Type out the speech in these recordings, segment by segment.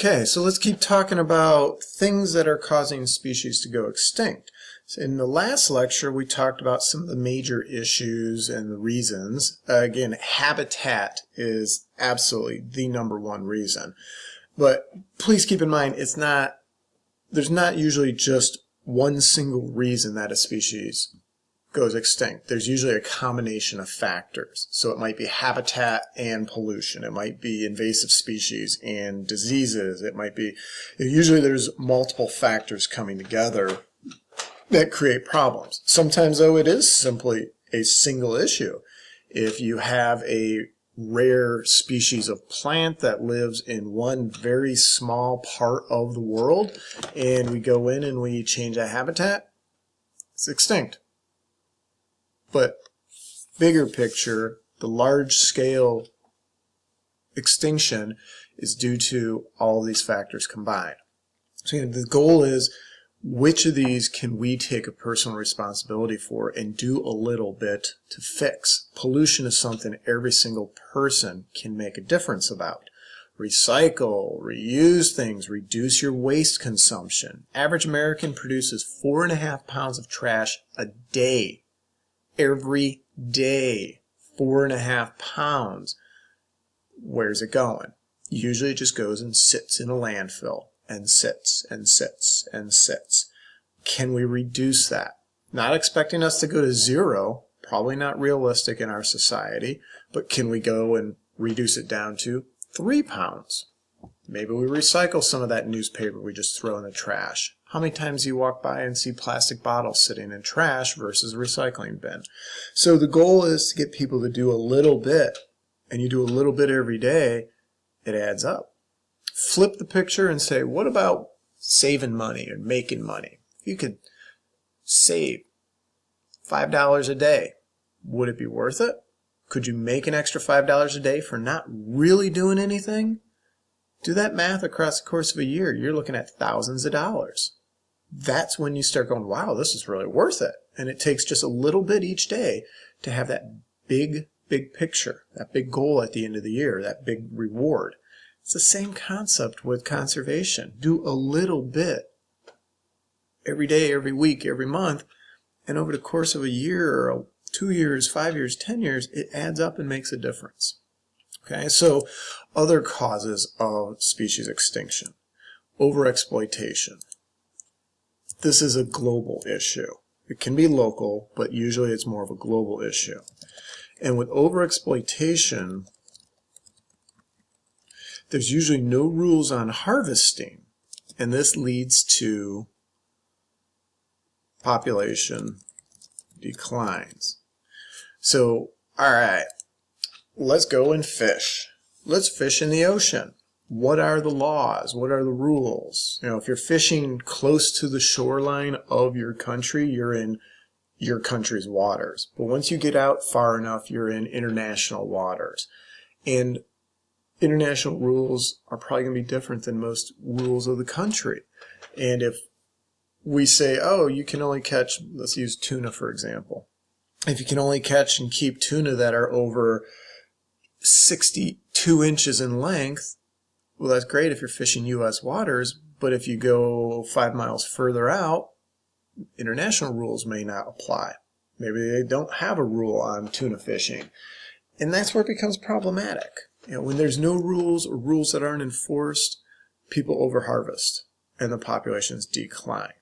Okay, so let's keep talking about things that are causing species to go extinct. So in the last lecture, we talked about some of the major issues and the reasons. Again, habitat is absolutely the number one reason. But please keep in mind, there's not usually just one single reason that a species goes extinct. There's usually a combination of factors. So it might be habitat and pollution. It might be invasive species and diseases. Usually there's multiple factors coming together that create problems. Sometimes, though, it is simply a single issue. If you have a rare species of plant that lives in one very small part of the world, and we go in and we change that habitat, it's extinct. But bigger picture, the large-scale extinction is due to all these factors combined. So the goal is, which of these can we take a personal responsibility for and do a little bit to fix? Pollution is something every single person can make a difference about. Recycle, reuse things, reduce your waste consumption. Average American produces 4.5 pounds of trash a day. Every day, 4.5 pounds. Where's it going? Usually it just goes and sits in a landfill and sits and sits and sits. Can we reduce that? Not expecting us to go to zero, probably not realistic in our society, but can we go and reduce it down to 3 pounds? Maybe we recycle some of that newspaper we just throw in the trash. How many times do you walk by and see plastic bottles sitting in trash versus a recycling bin? So the goal is to get people to do a little bit, and you do a little bit every day, it adds up. Flip the picture and say, what about saving money or making money? If you could save $5 a day, would it be worth it? Could you make an extra $5 a day for not really doing anything? Do that math across the course of a year. You're looking at thousands of dollars. That's when you start going, wow, this is really worth it. And it takes just a little bit each day to have that big picture, that big goal at the end of the year, that big reward. It's the same concept with conservation. Do a little bit every day, every week, every month, and over the course of a year, or 2 years, 5 years, 10 years, it adds up and makes a difference. Okay, so other causes of species extinction. Overexploitation. This is a global issue. It can be local, but usually it's more of a global issue. And with overexploitation, there's usually no rules on harvesting, and this leads to population declines. So, all right, let's go and fish. Let's fish in the ocean. What are the laws? What are the rules? If you're fishing close to the shoreline of your country, you're in your country's waters. But once you get out far enough, you're in international waters. And international rules are probably going to be different than most rules of the country. And if we say, oh, you can only catch, let's use tuna for example. If you can only catch and keep tuna that are over 62 inches in length, well, that's great if you're fishing U.S. waters, but if you go 5 miles further out, international rules may not apply. Maybe they don't have a rule on tuna fishing. And that's where it becomes problematic. When there's no rules or rules that aren't enforced, people overharvest and the populations decline.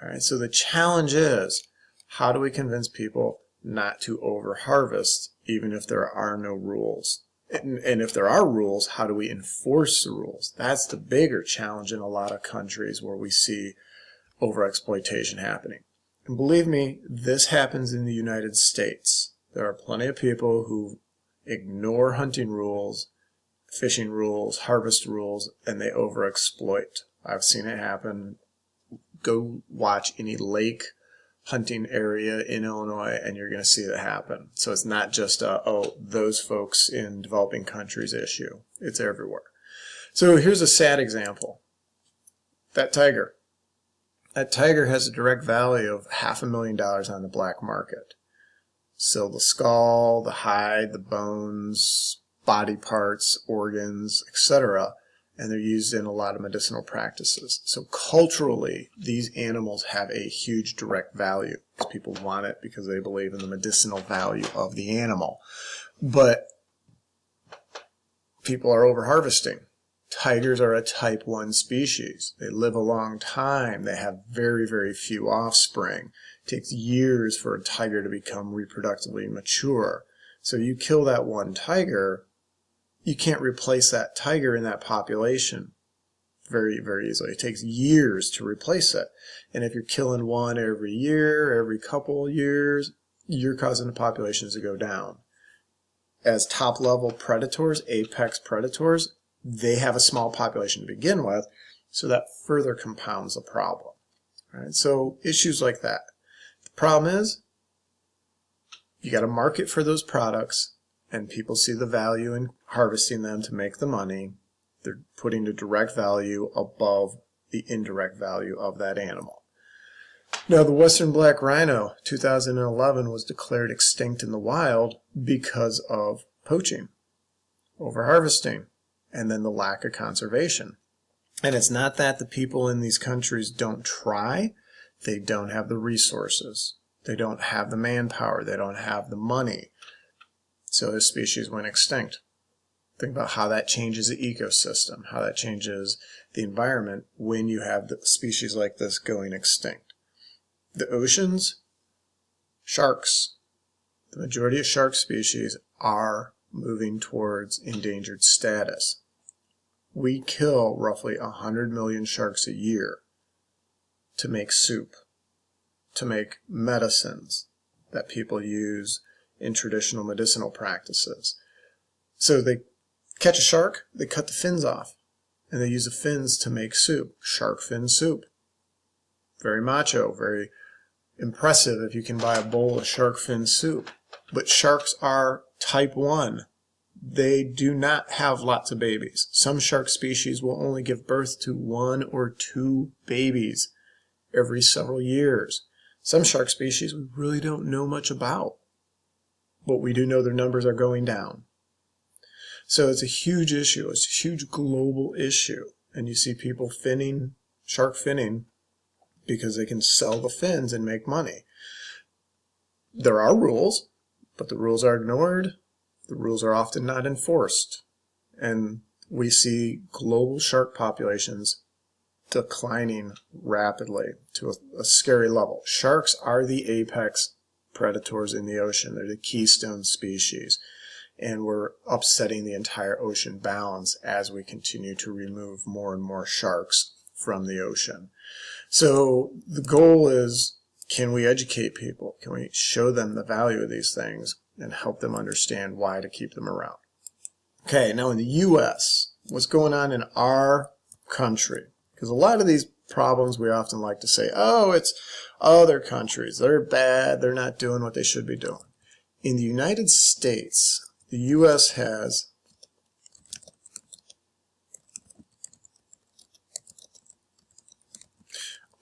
All right, so the challenge is, how do we convince people not to overharvest even if there are no rules? And if there are rules, how do we enforce the rules? That's the bigger challenge in a lot of countries where we see overexploitation happening. And believe me, this happens in the United States. There are plenty of people who ignore hunting rules, fishing rules, harvest rules, and they overexploit. I've seen it happen. Go watch any lake hunting area in Illinois and you're going to see that happen. So it's not just those folks in developing countries issue. It's everywhere. So here's a sad example. That tiger. That tiger has a direct value of $500,000 on the black market. So the skull, the hide, the bones, body parts, organs, etc. and they're used in a lot of medicinal practices. So culturally, these animals have a huge direct value because people want it because they believe in the medicinal value of the animal. But people are over-harvesting. Tigers are a type 1 species. They live a long time. They have very, very few offspring. It takes years for a tiger to become reproductively mature. So you kill that one tiger, you can't replace that tiger in that population very, very easily. It takes years to replace it. And if you're killing one every year, every couple of years, you're causing the populations to go down. As top-level predators, apex predators, they have a small population to begin with, so that further compounds the problem. Right? So issues like that. The problem is, you got a market for those products, and people see the value in harvesting them to make the money. They're putting the direct value above the indirect value of that animal. Now, the western black rhino, 2011, was declared extinct in the wild because of poaching, overharvesting, and then the lack of conservation. And it's not that the people in these countries don't try. They don't have the resources. They don't have the manpower. They don't have the money. So the species went extinct. Think about how that changes the ecosystem, how that changes the environment when you have the species like this going extinct. The oceans, sharks. The majority of shark species are moving towards endangered status. We kill roughly 100 million sharks a year to make soup, to make medicines that people use in traditional medicinal practices. So they catch a shark, they cut the fins off, and they use the fins to make soup, shark fin soup. Very macho, very impressive if you can buy a bowl of shark fin soup. But sharks are type 1. They do not have lots of babies. Some shark species will only give birth to 1 or 2 babies every several years. Some shark species we really don't know much about, but we do know their numbers are going down. So it's a huge issue. It's a huge global issue. And you see people finning, shark finning, because they can sell the fins and make money. There are rules, but the rules are ignored. The rules are often not enforced. And we see global shark populations declining rapidly to a scary level. Sharks are the apex predators in the ocean. They're the keystone species. And we're upsetting the entire ocean balance as we continue to remove more and more sharks from the ocean. So the goal is, can we educate people? Can we show them the value of these things and help them understand why to keep them around? Okay, now in the U.S., what's going on in our country? Because a lot of these problems we often like to say, oh, it's other countries. They're bad. They're not doing what they should be doing. In the United States, the U.S. has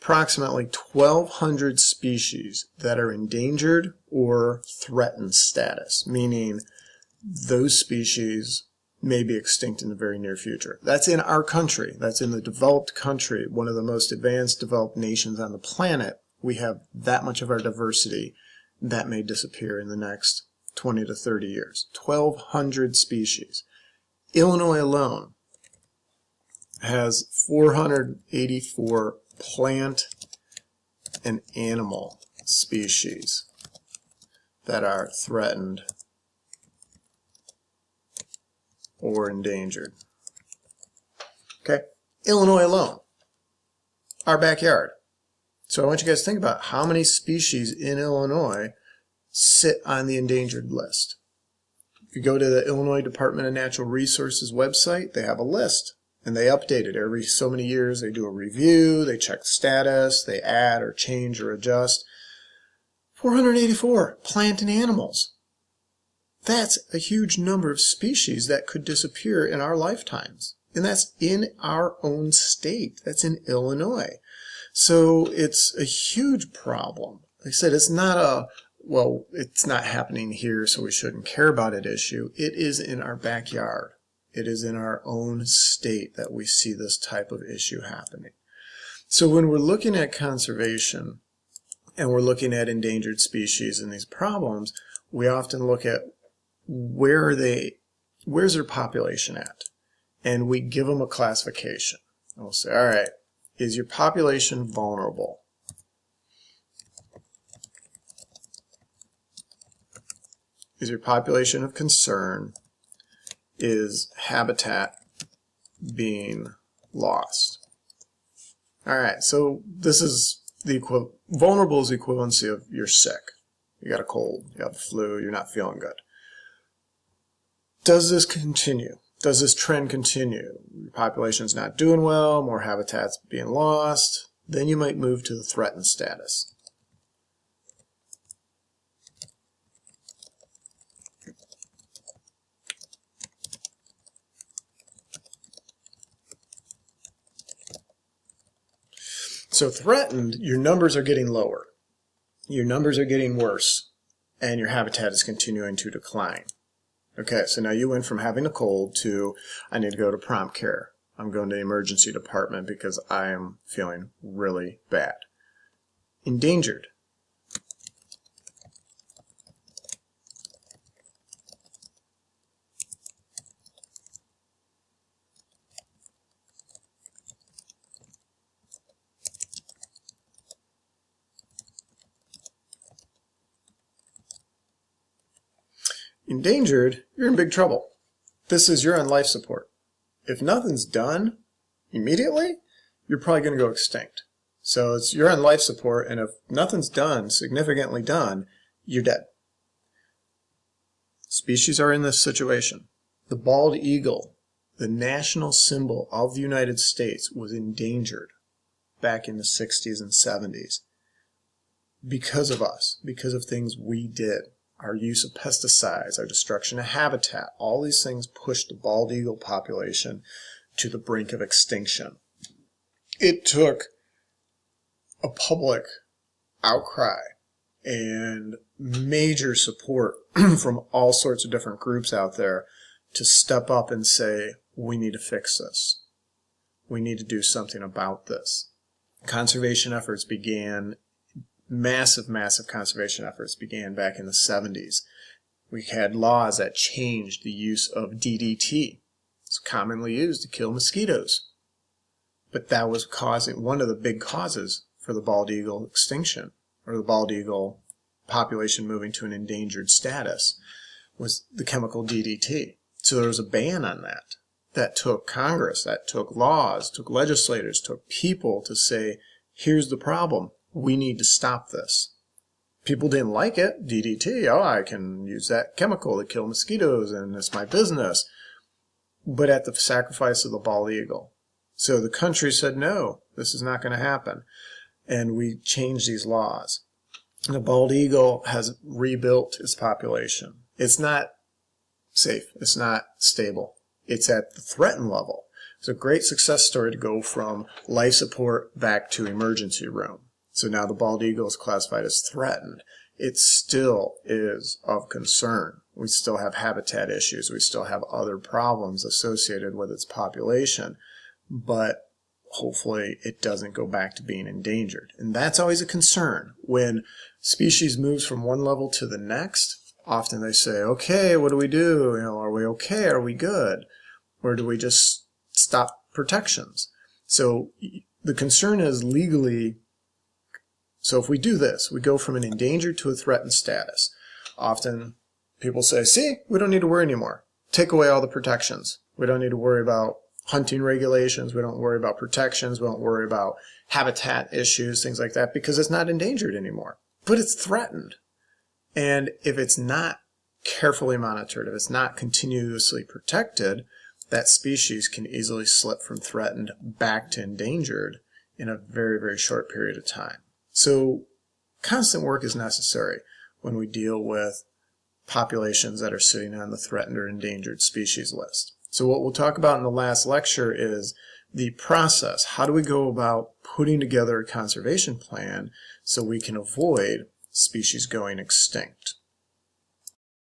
approximately 1,200 species that are endangered or threatened status, meaning those species may be extinct in the very near future. That's in our country. That's in the developed country, one of the most advanced developed nations on the planet. We have that much of our diversity that may disappear in the next 20 to 30 years. 1,200 species. Illinois alone has 484 plant and animal species that are threatened or endangered. Okay, Illinois alone, our backyard. So I want you guys to think about how many species in Illinois sit on the endangered list. If you go to the Illinois Department of Natural Resources website, they have a list, and they update it every so many years. They do a review, they check the status, they add or change or adjust. 484 plant and animals. That's a huge number of species that could disappear in our lifetimes. And that's in our own state. That's in Illinois. So it's a huge problem. Like I said, it's not a, well, it's not happening here, so we shouldn't care about it issue. It is in our backyard. It is in our own state that we see this type of issue happening. So when we're looking at conservation and we're looking at endangered species and these problems, we often look at where's their population at? And we give them a classification. And we'll say, all right, is your population vulnerable? Is your population of concern? Is habitat being lost? All right, so this is the vulnerable is the equivalency of you're sick. You got a cold, you have the flu, you're not feeling good. Does this continue? Does this trend continue? Your population's not doing well, more habitat's being lost, then you might move to the threatened status. So threatened, your numbers are getting lower, your numbers are getting worse, and your habitat is continuing to decline. Okay, so now you went from having a cold to, I need to go to prompt care. I'm going to the emergency department because I am feeling really bad. Endangered. Endangered, you're in big trouble. You're on life support. If nothing's done immediately, you're probably going to go extinct. So you're on life support, and if nothing's done, significantly done, you're dead. Species are in this situation. The bald eagle, the national symbol of the United States, was endangered back in the 60s and 70s because of us, because of things we did. Our use of pesticides, our destruction of habitat, all these things pushed the bald eagle population to the brink of extinction. It took a public outcry and major support from all sorts of different groups out there to step up and say, we need to fix this. We need to do something about this. Conservation efforts began. Massive conservation efforts began back in the 70s. We had laws that changed the use of DDT. It's commonly used to kill mosquitoes. But that was one of the big causes for the bald eagle extinction, or the bald eagle population moving to an endangered status, was the chemical DDT. So there was a ban on that. That took Congress, that took laws, took legislators, took people to say, here's the problem. We need to stop this. People didn't like it. DDT, I can use that chemical to kill mosquitoes and it's my business. But at the sacrifice of the bald eagle. So the country said, no, this is not going to happen. And we changed these laws. The bald eagle has rebuilt its population. It's not safe. It's not stable. It's at the threatened level. It's a great success story to go from life support back to emergency room. So now the bald eagle is classified as threatened. It still is of concern. We still have habitat issues. We still have other problems associated with its population. But hopefully it doesn't go back to being endangered. And that's always a concern. When species moves from one level to the next, often they say, okay, what do we do? Are we okay? Are we good? Or do we just stop protections? So the concern is legally. So if we do this, we go from an endangered to a threatened status. Often people say, see, we don't need to worry anymore. Take away all the protections. We don't need to worry about hunting regulations. We don't worry about protections. We don't worry about habitat issues, things like that, because it's not endangered anymore. But it's threatened. And if it's not carefully monitored, if it's not continuously protected, that species can easily slip from threatened back to endangered in a very, very short period of time. So constant work is necessary when we deal with populations that are sitting on the threatened or endangered species list. So what we'll talk about in the last lecture is the process. How do we go about putting together a conservation plan so we can avoid species going extinct?